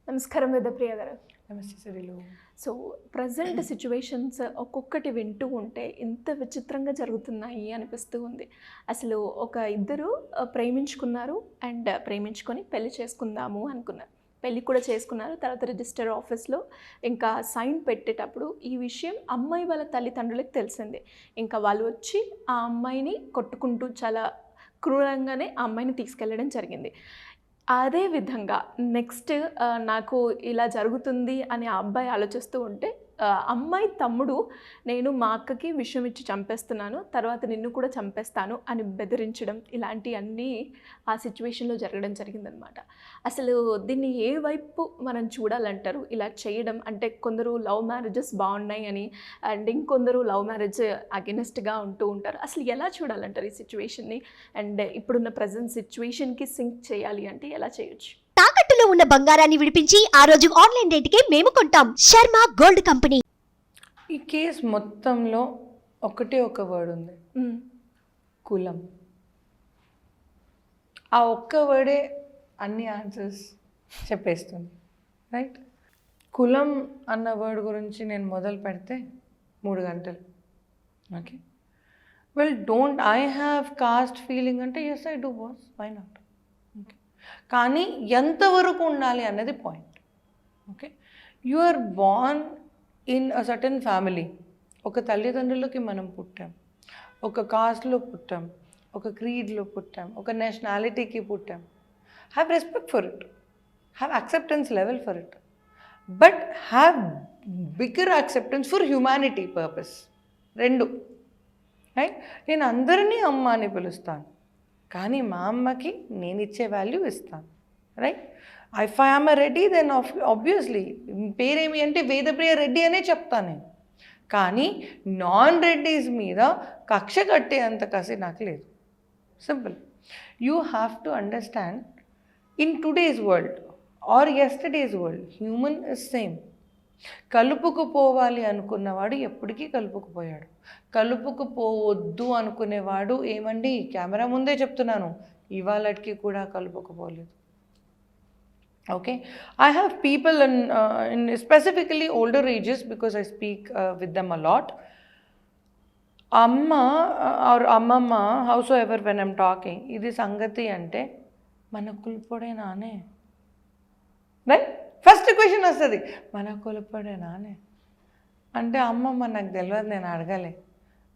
నమస్కారం వేదప్రియ గారు. నమస్తే సరిలు. సో ప్రజెంట్ సిచ్యువేషన్స్ ఒక్కొక్కటి వింటూ ఉంటే ఇంత విచిత్రంగా జరుగుతున్నాయి అనిపిస్తూ ఉంది. అసలు ఒక ఇద్దరు ప్రేమించుకున్నారు అండ్ ప్రేమించుకొని పెళ్లి చేసుకుందాము అనుకున్నారు. పెళ్లి కూడా చేసుకున్నారు. తర్వాత రిజిస్టర్ ఆఫీస్లో ఇంకా సైన్ పెట్టేటప్పుడు ఈ విషయం అమ్మాయి వాళ్ళ తల్లిదండ్రులకు తెలిసింది. ఇంకా వాళ్ళు వచ్చి ఆ అమ్మాయిని కొట్టుకుంటూ చాలా క్రూరంగానే ఆ అమ్మాయిని తీసుకెళ్ళడం జరిగింది. అదే విధంగా నెక్స్ట్ నాకు ఇలా జరుగుతుంది అని ఆ అబ్బాయి ఆలోచిస్తూ ఉంటే అమ్మాయి తమ్ముడు నేను మా అక్కకి విషం ఇచ్చి చంపేస్తున్నాను, తర్వాత నిన్ను కూడా చంపేస్తాను అని బెదిరించడం, ఇలాంటివన్నీ ఆ సిచ్యువేషన్లో జరగడం జరిగిందనమాట. అసలు దీన్ని ఏ వైపు మనం చూడాలంటారు? ఇలా చేయడం అంటే కొందరు లవ్ మ్యారేజెస్ బాగున్నాయి అని అండ్ ఇంకొందరు లవ్ మ్యారేజ్ అగెనిస్ట్గా ఉంటూ ఉంటారు. అసలు ఎలా చూడాలంటారు ఈ సిచ్యువేషన్ని? అండ్ ఇప్పుడున్న ప్రజెంట్ సిచ్యువేషన్కి సింక్ చేయాలి అంటే ఎలా చేయొచ్చు? తాకట్టులో ఉన్న బంగారాన్ని విడిపించి ఆ రోజు ఆన్లైన్ రేటుకే మేము కొంటాం. Sharma gold company. ఈ కేసు మొత్తంలో ఒకటే ఒక వర్డ్ ఉంది, కులం. ఆ ఒక్క వర్డే అన్ని ఆన్సర్స్ చెప్పేస్తుంది, రైట్? కులం అన్న వర్డ్ గురించి నేను మొదలు పెడితే 3 గంటలు. Okay, well don't I have caste feeling అంటే yes I do boss, why not? Okay, కానీ ఎంతవరకు ఉండాలి అన్నది point. Okay, you are born in a certain family. ఒక తల్లిదండ్రులకి మనం పుట్టాం, ఒక కాస్ట్లో పుట్టాం, ఒక క్రీడ్లో పుట్టాం, ఒక నేషనాలిటీకి పుట్టాం. Have respect for it, have acceptance level for it, but have bigger acceptance for humanity purpose. 2 right. నేను అందరినీ అమ్మ అని పిలుస్తాను, కానీ మా అమ్మకి నేను ఇచ్చే వాల్యూ ఇస్తాను, right? If I am a Reddy then obviously పేరేమి అంటే వేదప్రియ రెడ్డి అనే చెప్తాను నేను. కానీ నాన్ రెడ్డీస్ మీద కక్ష కట్టే అంత కసి నాకు లేదు. Simple. You have to understand in today's world or yesterday's world human is same. కలుపుకుపోవాలి అనుకున్నవాడు ఎప్పటికీ కలుపుకుపోయాడు. కలుపుకుపోవద్దు అనుకునేవాడు ఏమండి, కెమెరా ముందే చెప్తున్నాను, ఇవాళకి కూడా కలుపుకుపోలేదు. Okay, I have people in specifically older ages because I speak with them a lot. అమ్మ ఆర్ అమ్మమ్మ house ever when I'm talking, ఇది సంగతి అంటే మన కులుపుడేనానే, రైట్? ఫస్ట్ క్వశ్చన్ వస్తుంది, మన కులపడేనానే అంటే అమ్మమ్మ నాకు తెలియదు, నేను అడగలే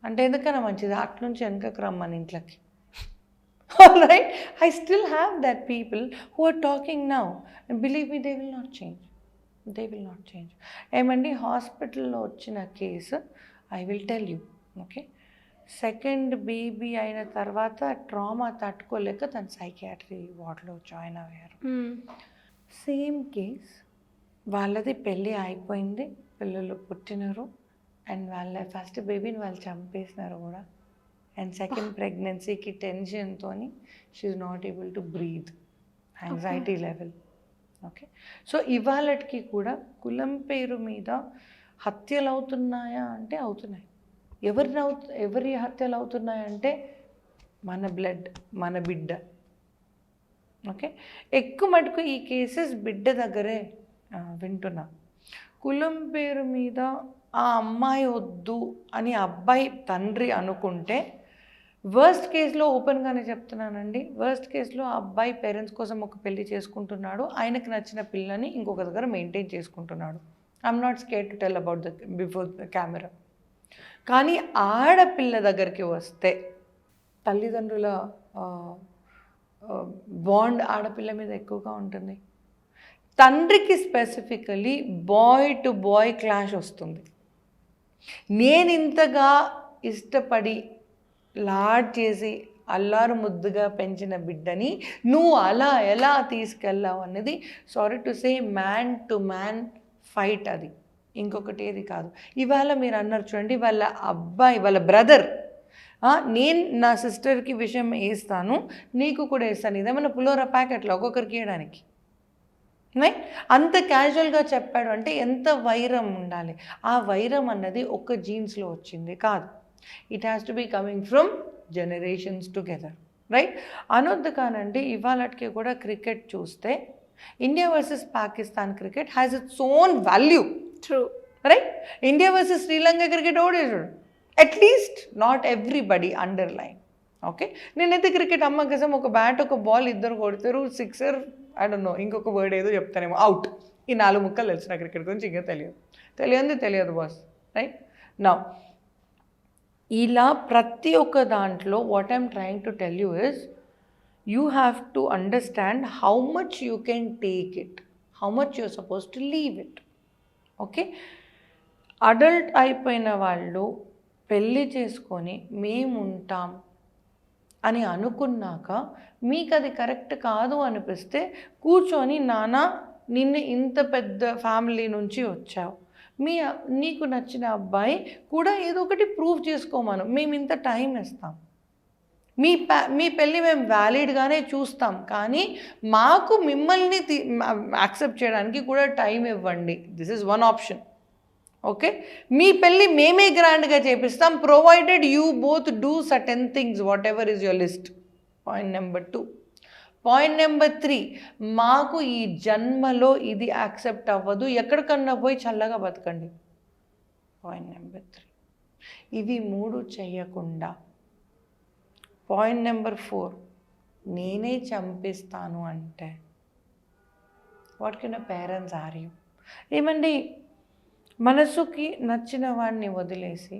అంటే ఎందుకన్నా మంచిది అట్నుంచి వెనకకు రమ్మని ఇంట్లోకి. Right, I still have that people who are talking now and believe me, they will not change, they will not change. ఏమండి, హాస్పిటల్లో వచ్చిన case I will tell you. Okay, second baby అయిన తర్వాత ట్రామా తట్టుకోలేక తను సైకియాట్రీ వార్డులో join అయ్యారు. Same case, వాళ్ళది పెళ్ళి అయిపోయింది, పిల్లలు పుట్టినారు అండ్ వాళ్ళ ఫస్ట్ బేబీని వాళ్ళు చంపేసినారు కూడా. అండ్ సెకండ్ ప్రెగ్నెన్సీకి టెన్షన్తో she's not able to breathe, anxiety level. Okay, so ఇవాళకి కూడా కులం పేరు మీద హత్యలు అవుతున్నాయా అంటే అవుతున్నాయి. ఎవరి హత్యలు అవుతున్నాయంటే మన బ్లడ్, మన బిడ్డ. ఓకే, ఎక్కువ మటుకు ఈ కేసెస్ బిడ్డ దగ్గరే వింటున్నా. కులం పేరు మీద ఆ అమ్మాయి వద్దు అని అబ్బాయి తండ్రి అనుకుంటే, వర్స్ట్ కేసులో ఓపెన్గానే చెప్తున్నానండి, వర్స్ట్ కేసులో ఆ అబ్బాయి పేరెంట్స్ కోసం ఒక పెళ్లి చేసుకుంటున్నాడు, ఆయనకు నచ్చిన పిల్లని ఇంకొక దగ్గర మెయింటైన్ చేసుకుంటున్నాడు. I'm not scared to tell about the before the camera. కానీ ఆడపిల్ల దగ్గరికి వస్తే తల్లిదండ్రుల బాండ్ ఆడపిల్ల మీద ఎక్కువగా ఉంటుంది. తండ్రికి specifically boy to boy clash వస్తుంది. నేను ఇంతగా ఇష్టపడి లాడ్ చేసి అల్లారు ముద్దుగా పెంచిన బిడ్డని నువ్వు అలా ఎలా తీసుకెళ్ళావు అనేది, sorry to say, man to man fight. అది ఇంకొకటి ఏది కాదు. ఇవాళ మీరు అన్నారు చూడండి, వాళ్ళ అబ్బాయి, వాళ్ళ బ్రదర్, నేను నా సిస్టర్కి విషయం వేస్తాను, నీకు కూడా వేస్తాను, ఇదేమన్నా పులోరా ప్యాకెట్లో ఒక్కొక్కరికి వేయడానికి, రైట్? అంత క్యాజువల్గా చెప్పాడు అంటే ఎంత వైరం ఉండాలి. ఆ వైరం అన్నది ఒక్క జీన్స్లో వచ్చింది కాదు, it has to be coming from generations together, right? అనొద్దు కానండి, ఇవాళకి కూడా క్రికెట్ చూస్తే India versus Pakistan cricket has its own value, true. right? India versus Sri Lanka cricket ఓడేసాడు, at least not everybody underline. Okay, నేనైతే cricket అమ్మ కోసం ఒక bat ఒక బాల్ ఇద్దరు కొడతారు, సిక్సర్, ఐ డోంట్ నో ఇంకొక వర్డ్ ఏదో చెప్తానేమో, అవుట్. ఈ 4 ముక్కలు తెలిసిన క్రికెట్ గురించి ఇంకా తెలియదు బాస్, రైట్? నౌ ఇలా ప్రతి ఒక్క దాంట్లో what I'm trying to tell you is you have to understand how much you can take it, how much your suppose to leave it. Okay, adult అయిపోయిన వాళ్ళు పెళ్ళి చేసుకొని మేముంటాం అని అనుకున్నాక మీకు అది కరెక్ట్ కాదు అనిపిస్తే కూర్చొని, నాన్న నిన్ను ఇంత పెద్ద ఫ్యామిలీ నుంచి వచ్చావు, నీకు నచ్చిన అబ్బాయి కూడా ఏదో ఒకటి ప్రూవ్ చేసుకోమను, మేము ఇంత టైం ఇస్తాం, మీ పెళ్ళి మేము వ్యాలిడ్గానే చూస్తాం, కానీ మాకు మిమ్మల్ని యాక్సెప్ట్ చేయడానికి కూడా టైం ఇవ్వండి. This is one option. Okay, మీ పెళ్ళి మేమే గ్రాండ్గా చేపిస్తాం, provided you both do certain things whatever is your list. Point number 2. Point number 3, మాకు ఈ జన్మలో ఇది యాక్సెప్ట్ అవ్వదు, ఎక్కడికన్నా పోయి చల్లగా బతకండి. Point number 3. ఇవి 3 చేయకుండా పాయింట్ నెంబర్ 4, నేనే చంపిస్తాను అంటే what can parents are you? ఏమండి, మనసుకి నచ్చిన వాడిని వదిలేసి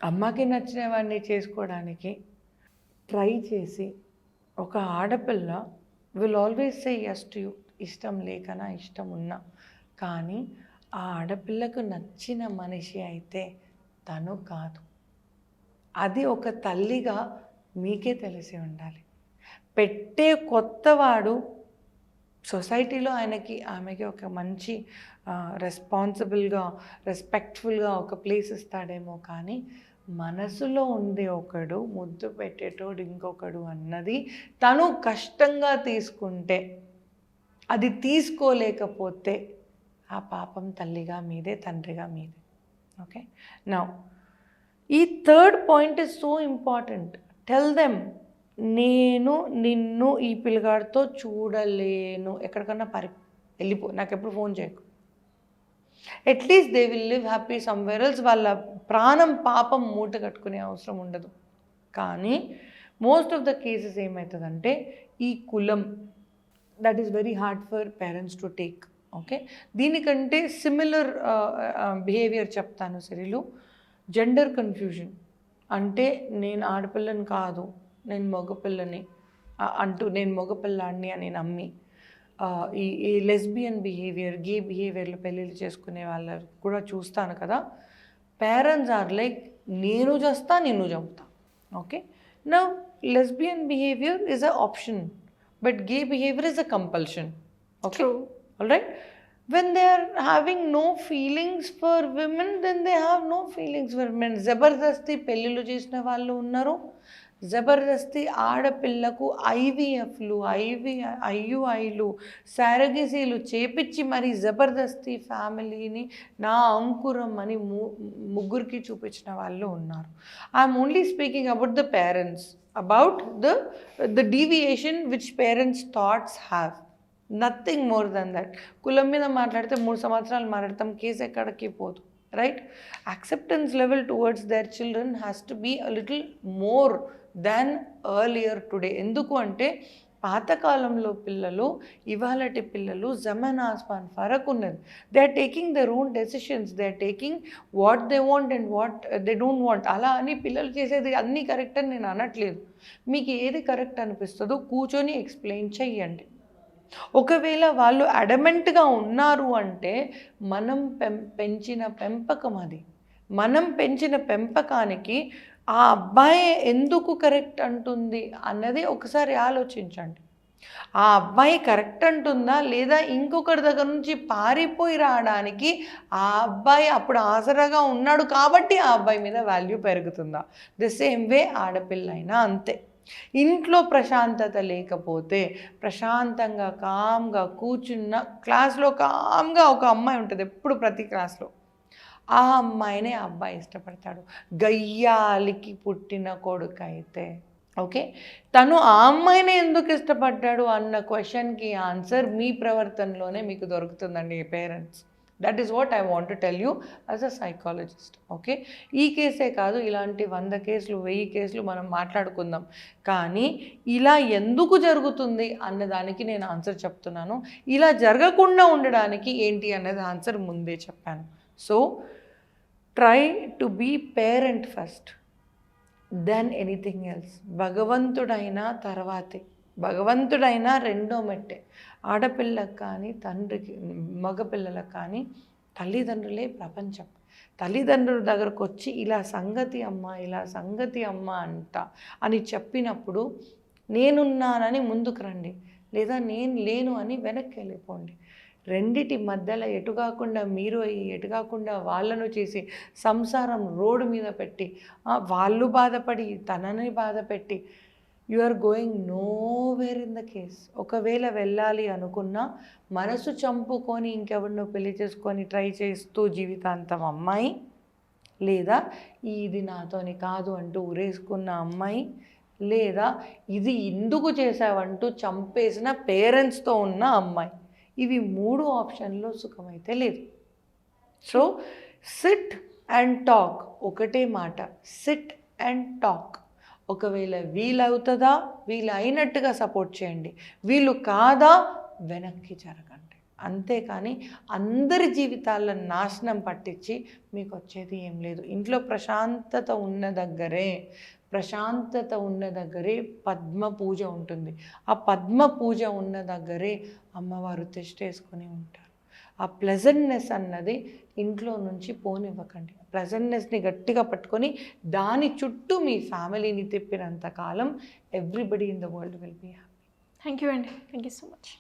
అమ్మకి నచ్చిన వాడిని చేసుకోవడానికి ట్రై చేసి ఒక ఆడపిల్ల will always say yes to you, ఇష్టం లేకనా ఇష్టం ఉన్నా, కానీ ఆ ఆడపిల్లకు నచ్చిన మనిషి అయితే తను కాదు. అది ఒక తల్లిగా మీకే తెలిసి ఉండాలి. పెట్టే కొత్తవాడు సొసైటీలో ఆమెకి ఒక మంచి రెస్పాన్సిబుల్గా, రెస్పెక్ట్ఫుల్గా ఒక ప్లేస్ ఇస్తాడేమో, కానీ మనసులో ఉండే ఒకడు, ముద్దు పెట్టేటోడు ఇంకొకడు అన్నది తను కష్టంగా తీసుకుంటే, అది తీసుకోలేకపోతే ఆ పాపం తల్లిగా మీదే, తండ్రిగా మీదే. ఓకే, నౌ ఈ 3rd point is so important. Tell them, నేను నిన్ను ఈ పిల్లగాడితో చూడలేను, ఎక్కడికన్నా వెళ్ళిపో, నాకు ఎప్పుడు ఫోన్ చేయకు. At least they will live happy somewhere else. వాళ్ళ ప్రాణం పాపం మూట కట్టుకునే అవసరం ఉండదు. కానీ మోస్ట్ ఆఫ్ ద కేసెస్ ఏమవుతుందంటే ఈ కులం, that is very hard for parents to take. Okay, దీనికంటే సిమిలర్ బిహేవియర్ చెప్తాను సిరిలు. జెండర్ కన్ఫ్యూజన్ అంటే నేను ఆడపిల్లని కాదు, నేను మగపిల్లని అంటూ, నేను మగపిల్లాడిని అని నమ్మి ఈ లెస్బియన్ బిహేవియర్, గే బిహేవియర్లో పెళ్ళిళ్ళు చేసుకునే వాళ్ళు కూడా చూస్తాను కదా. పేరెంట్స్ ఆర్ లైక్, నేను చేస్తా, నిన్ను చంపుతా. Okay, now lesbian behaviour is a option, but gay behaviour is a compulsion. Okay, all right. When they are having no feelings for women, then they have no feelings for men. జబర్దస్తి పెళ్ళిళ్ళు చేసిన వాళ్ళు ఉన్నారు, జబర్దస్తి ఆడపిల్లకు ఐవీఎఫ్లు, ఐయుఐలు, సారగసీలు చేపించి మరి జబర్దస్తి ఫ్యామిలీని నా అంకురం అని ముగ్గురికి చూపించిన వాళ్ళు ఉన్నారు. I'm only speaking about the parents, about the deviation which parents thoughts have. Nothing more then that. కులం మీద మాట్లాడితే 3 సంవత్సరాలు మాట్లాడతాం, కేసు ఎక్కడికి పోదు, right? Acceptance level towards their children has to be a little more than earlier today. ఎందుకు అంటే పాతకాలంలో పిల్లలు, ఇవాళటి పిల్లలు జమన్ ఆస్మాన్ ఫరక్ ఉన్నది. They are taking their own decisions, they are taking what they want and what they don't want. అలా అని పిల్లలు చేసేది అన్నీ కరెక్ట్ అని నేను అనట్లేదు. మీకు ఏది కరెక్ట్ అనిపిస్తుందో కూర్చొని ఎక్స్ప్లెయిన్ చెయ్యండి. ఒకవేళ వాళ్ళు అడమెంట్గా ఉన్నారు అంటే మనం పెంచిన పెంపకం అది. మనం పెంచిన పెంపకానికి ఆ అబ్బాయి ఎందుకు కరెక్ట్ అంటుంది అన్నది ఒకసారి ఆలోచించండి. ఆ అబ్బాయి కరెక్ట్ అంటుందా లేదా ఇంకొకరి దగ్గర నుంచి పారిపోయి రావడానికి ఆ అబ్బాయి అప్పుడు ఆసరాగా ఉన్నాడు కాబట్టి ఆ అబ్బాయి మీద వాల్యూ పెరుగుతుందా? ది సేమ్ వే ఆడపిల్ల అయినా అంతే. ఇంట్లో ప్రశాంతత లేకపోతే, ప్రశాంతంగా కామ్గా కూర్చున్న క్లాస్లో కామ్గా ఒక అమ్మాయి ఉంటుంది ఎప్పుడు ప్రతి క్లాస్లో, ఆ అమ్మాయినే ఆ అబ్బాయి ఇష్టపడతాడు. గయ్యాలికి పుట్టిన కొడుకు అయితే ఓకే, తను ఆ అమ్మాయిని ఎందుకు ఇష్టపడ్డాడు అన్న క్వశ్చన్కి ఆన్సర్ మీ ప్రవర్తనలోనే మీకు దొరుకుతుందండి parents. That is what I want to tell you as a psychologist. Okay, ఈ కేసే కాదు, ఇలాంటి 100 కేసులు 1000 కేసులు మనం మాట్లాడుకుందాం. కానీ ఇలా ఎందుకు జరుగుతుంది అన్నదానికి నేను ఆన్సర్ చెప్తున్నాను. ఇలా జరగకుండా ఉండడానికి ఏంటి అన్నది ఆన్సర్ ముందే చెప్పాను. So try to be parent first then anything else. భగవంతుడైనా తర్వాతే, భగవంతుడైనా రెండో మెట్టే. ఆడపిల్లకు కానీ తండ్రికి, మగపిల్లలకు కానీ తల్లిదండ్రులే ప్రపంచం. తల్లిదండ్రుల దగ్గరకు వచ్చి ఇలా సంగతి అమ్మ, ఇలా సంగతి అమ్మ అంట అని చెప్పినప్పుడు నేనున్నానని ముందుకు రండి, లేదా నేను లేను అని వెనక్కి వెళ్ళిపోండి. రెండిటి మధ్యలో ఎటు కాకుండా మీరు అయ్యి, ఎటు కాకుండా వాళ్ళను చేసి సంసారం రోడ్డు మీద పెట్టి వాళ్ళు బాధపడి తనని బాధపెట్టి you are going nowhere in the case. ఒకవేళ వెళ్ళాలి అనుకున్నా మనసు చంపుకొని ఇంకెవరినో పెళ్లి చేసుకొని ట్రై చేస్తూ జీవితాంతం అమ్మాయి, లేదా ఇది నాతోని కాదు అంటూ ఉరేసుకున్న అమ్మాయి, లేదా ఇది ఎందుకు చేసావంటూ చంపేసిన పేరెంట్స్తో ఉన్న అమ్మాయి. ఇవి 3 ఆప్షన్లో సుఖమైతే లేదు. సో సిట్ అండ్ టాక్, ఒకటే మాట, సిట్ అండ్ టాక్. ఒకవేళ వీలవుతుందా, వీలు అయినట్టుగా సపోర్ట్ చేయండి, వీళ్ళు కాదా వెనక్కి జరగండి. అంతేకాని అందరి జీవితాలను నాశనం పట్టించి మీకు వచ్చేది ఏం లేదు. ఇంట్లో ప్రశాంతత ఉన్న దగ్గరే పద్మ పూజ ఉంటుంది. ఆ పద్మ పూజ ఉన్న దగ్గరే అమ్మవారు తిష్టేసుకొని ఉంటారు. ఆ ప్లెజెంట్నెస్ అన్నది ఇంట్లో నుంచి పోనివ్వకండి. ప్లెజెంట్నెస్ని గట్టిగా పట్టుకొని దాని చుట్టూ మీ ఫ్యామిలీని తిప్పినంత కాలం everybody in the world will be happy. Thank you అండి, థ్యాంక్ యూ సో మచ్.